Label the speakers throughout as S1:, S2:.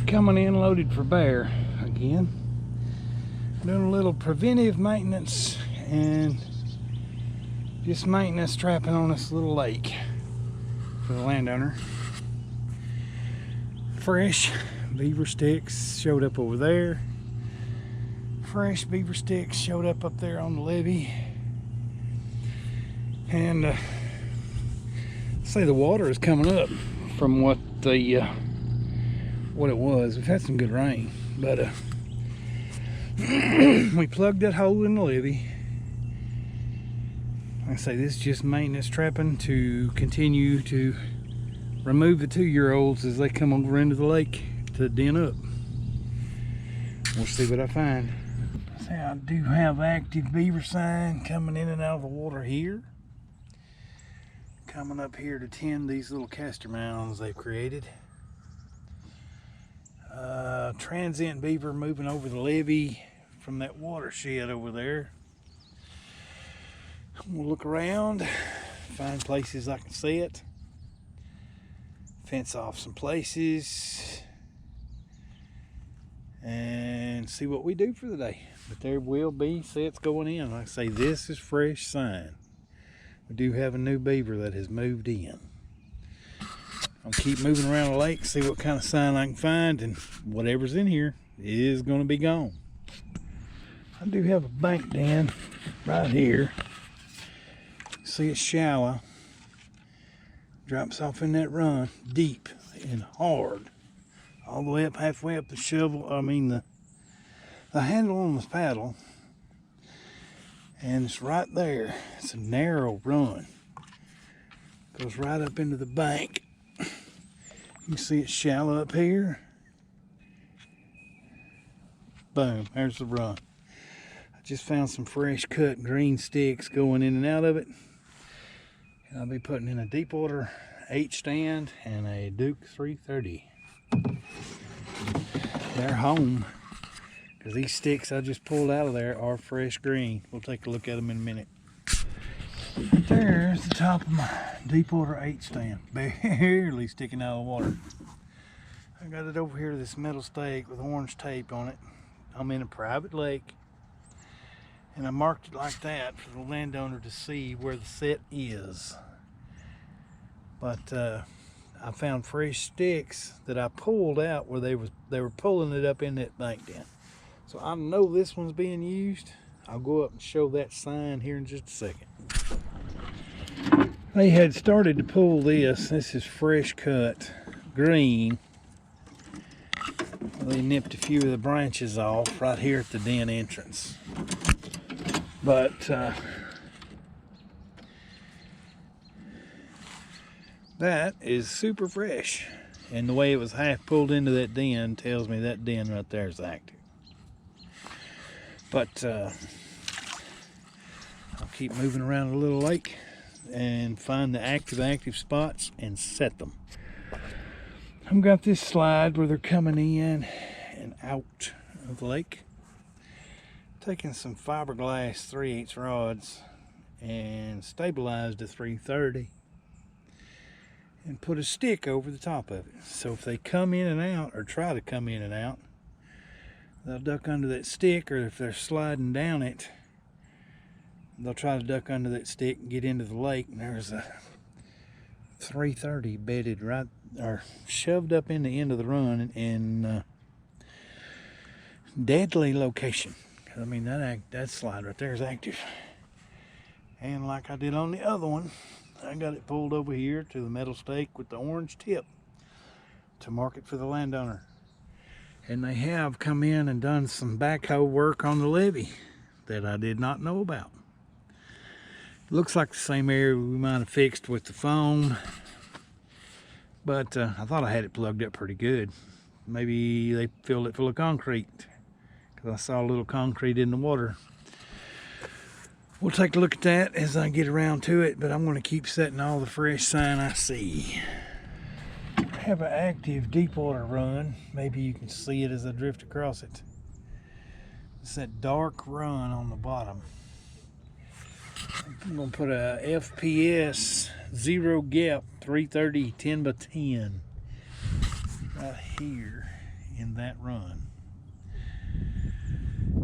S1: Coming in loaded for bear again. Doing a little preventive maintenance and just maintenance trapping on this little lake for the landowner. Fresh beaver sticks showed up over there. Fresh beaver sticks showed up there on the levee. And say the water is coming up from what it was. We've had some good rain, but we plugged that hole in the levee. Like I say, this is just maintenance trapping to continue to remove the 2-year-olds as they come over into the lake to den up. We'll see what I find. See, I do have active beaver sign coming in and out of the water here. Coming up here to tend these little castor mounds they've created. Transient beaver moving over the levee from that watershed over there. We'll look around, find places I can see it, fence off some places, and see what we do for the day. But there will be sets going in. Like I say, this is fresh sign. We do have a new beaver that has moved in. I'll keep moving around the lake, see what kind of sign I can find, and whatever's in here is going to be gone. I do have a bank den right here. See, it's shallow. Drops off in that run, deep and hard, all the way up, halfway up the the handle on this paddle, and it's right there. It's a narrow run. Goes right up into the bank. You can see it's shallow up here. Boom, there's the run. I just found some fresh cut green sticks going in and out of it. And I'll be putting in a deep water 8 stand and a Duke 330. They're home, because these sticks I just pulled out of there are fresh green. We'll take a look at them in a minute. There's the top of my deep water 8 stand, barely sticking out of the water. I got it over here to this metal stake with orange tape on it. I'm in a private lake, and I marked it like that for the landowner to see where the set is. But I found fresh sticks that I pulled out where they were pulling it up in that bank den. So I know this one's being used. I'll go up and show that sign here in just a second. They had started to pull this. This is fresh cut green. They nipped a few of the branches off right here at the den entrance. But that is super fresh. And the way it was half pulled into that den tells me that den right there is active. But I'll keep moving around the little lake and find the active spots and set them. I've got this slide where they're coming in and out of the lake. Taking some fiberglass 3/8 rods and stabilized a 330 and put a stick over the top of it. So if they come in and out, or try to come in and out, they'll duck under that stick, or if they're sliding down it, they'll try to duck under that stick and get into the lake. And there's a 330 bedded right, or shoved up in the end of the run in deadly location. I mean, that slide right there is active. And like I did on the other one, I got it pulled over here to the metal stake with the orange tip to mark it for the landowner. And they have come in and done some backhoe work on the levee that I did not know about. Looks like the same area we might have fixed with the foam, but I thought I had it plugged up pretty good. Maybe they filled it full of concrete, because I saw a little concrete in the water. We'll take a look at that as I get around to it, but I'm going to keep setting all the fresh sign I see. I have an active deep water run. Maybe you can see it as I drift across it. It's that dark run on the bottom. I'm going to put a FPS 0 gap 330 10 by 10 right here in that run.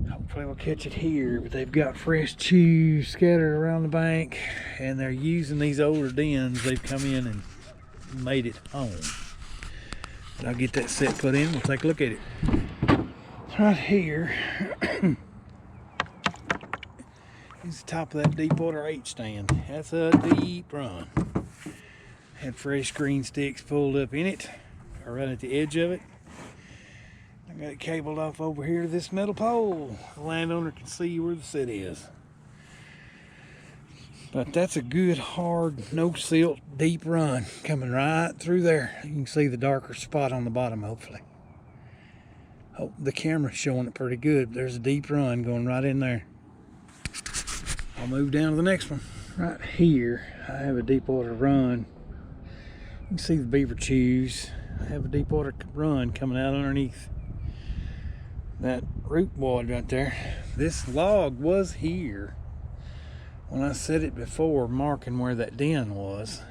S1: Hopefully we'll catch it here, but they've got fresh chews scattered around the bank, and they're using these older dens. They've come in and made it home. But I'll get that set put in. We'll take a look at it. Right here is the top of that deep water 8 stand. That's a deep run. Had fresh green sticks pulled up in it, or right at the edge of it. I got it cabled off over here to this metal pole. The landowner can see where the set is. But that's a good, hard, no silt, deep run coming right through there. You can see the darker spot on the bottom, hopefully. Oh, the camera's showing it pretty good. There's a deep run going right in there. I'll move down to the next one. Right here, I have a deep water run. You can see the beaver chews. I have a deep water run coming out underneath that root wad right there. This log was here when I set it before, marking where that den was.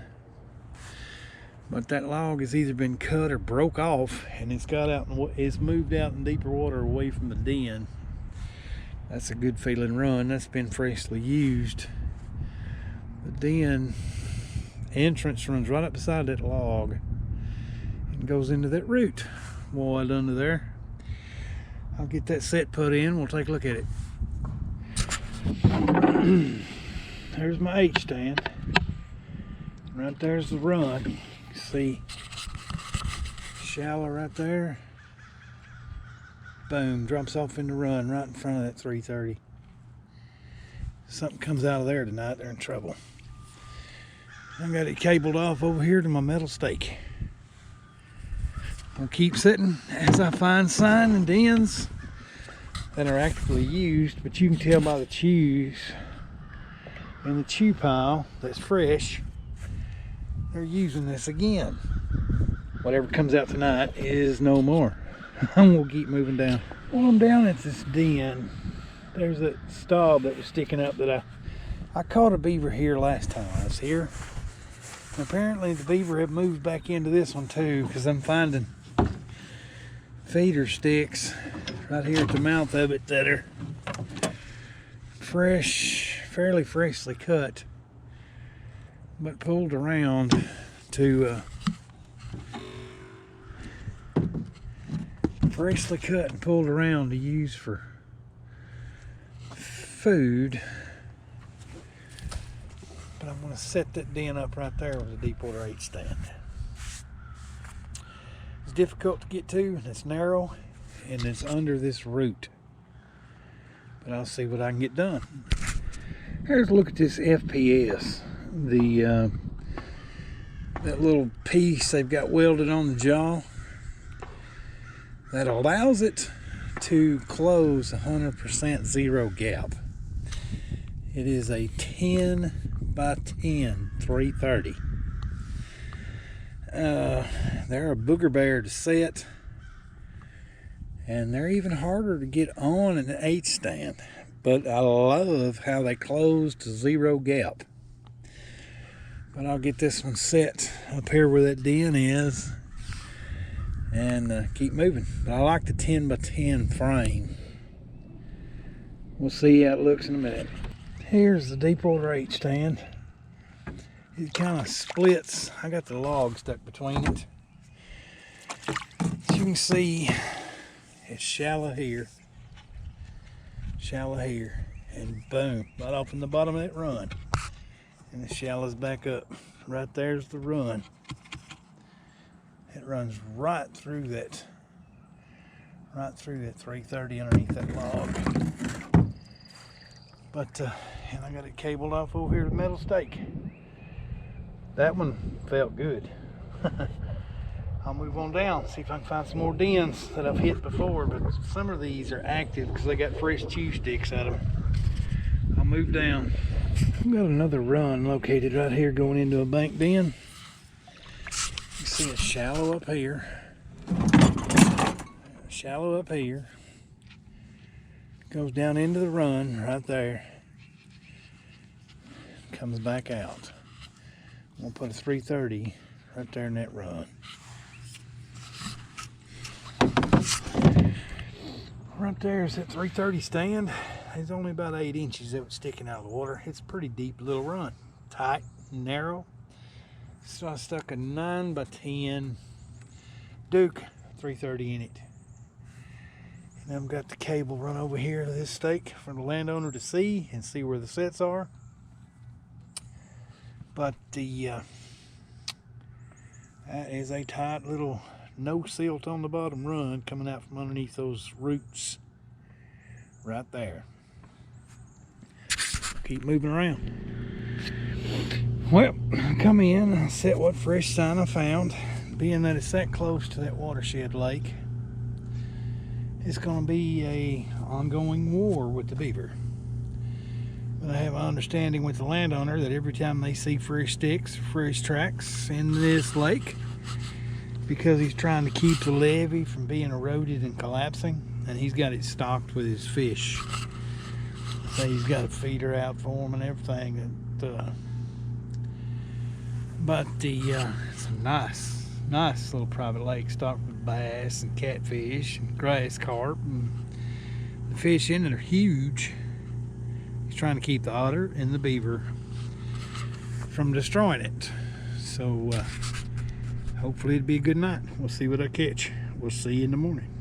S1: But that log has either been cut or broke off, and it's got out and it's moved out in deeper water away from the den. That's a good feeling run. That's been freshly used. The den entrance runs right up beside that log and goes into that root wad under there. I'll get that set put in. We'll take a look at it. There's my H stand. Right there's the run. You can see shallow right there. Boom, drops off in the run right in front of that 330. Something comes out of there tonight, they're in trouble. I got it cabled off over here to my metal stake. I'll keep sitting as I find sign and dens that are actively used, but you can tell by the chews in the chew pile that's fresh, they're using this again. Whatever comes out tonight is no more. I'm gonna keep moving down. While I'm down at this den, there's that stub that was sticking up that I caught a beaver here last time I was here. And apparently the beaver have moved back into this one too, because I'm finding feeder sticks right here at the mouth of it that are fresh, fairly freshly cut, but pulled around to freshly cut and pulled around to use for food. But I'm going to set that den up right there with a deep water 8 stand. It's difficult to get to, and it's narrow, and it's under this root. But I'll see what I can get done. Here's a look at this FPS. That little piece they've got welded on the jaw that allows it to close 100% zero gap. It is a 10 by 10 330. They're a booger bear to set, and they're even harder to get on an 8 stand, but I love how they close to zero gap. But I'll get this one set up here where that den is and keep moving. But I like the 10 by 10 frame. We'll see how it looks in a minute. Here's the deep water 8 stand. It kind of splits. I got the log stuck between it. As you can see, it's shallow here, and boom, right off in the bottom of that run. And the shallow's back up. Right there's the run. It runs right through that 330 underneath that log. But and I got it cabled off over here to the metal stake. That one felt good. I'll move on down, see if I can find some more dens that I've hit before, but some of these are active because they got fresh chew sticks out of them. I'll move down. I've got another run located right here going into a bank den. You see it's shallow up here. Shallow up here. Goes down into the run right there. Comes back out. I'm going to put a 330 right there in that run. Right there is that 330 stand. It's only about 8 inches of it sticking out of the water. It's a pretty deep little run. Tight, narrow. So I stuck a 9x10 Duke 330 in it. And I've got the cable run over here to this stake for the landowner to see and see where the sets are. But that is a tight little no silt on the bottom run coming out from underneath those roots right there. Keep moving around. Well, I come in and set what fresh sign I found. Being that it's that close to that watershed lake, it's going to be a ongoing war with the beaver. But I have an understanding with the landowner that every time they see fresh sticks, fresh tracks in this lake, because he's trying to keep the levee from being eroded and collapsing, and he's got it stocked with his fish. So he's got a feeder out for him and everything. But it's a nice little private lake stocked with bass and catfish and grass carp, and the fish in it are huge. He's trying to keep the otter and the beaver from destroying it. So hopefully it'll be a good night. We'll see what I catch. We'll see you in the morning.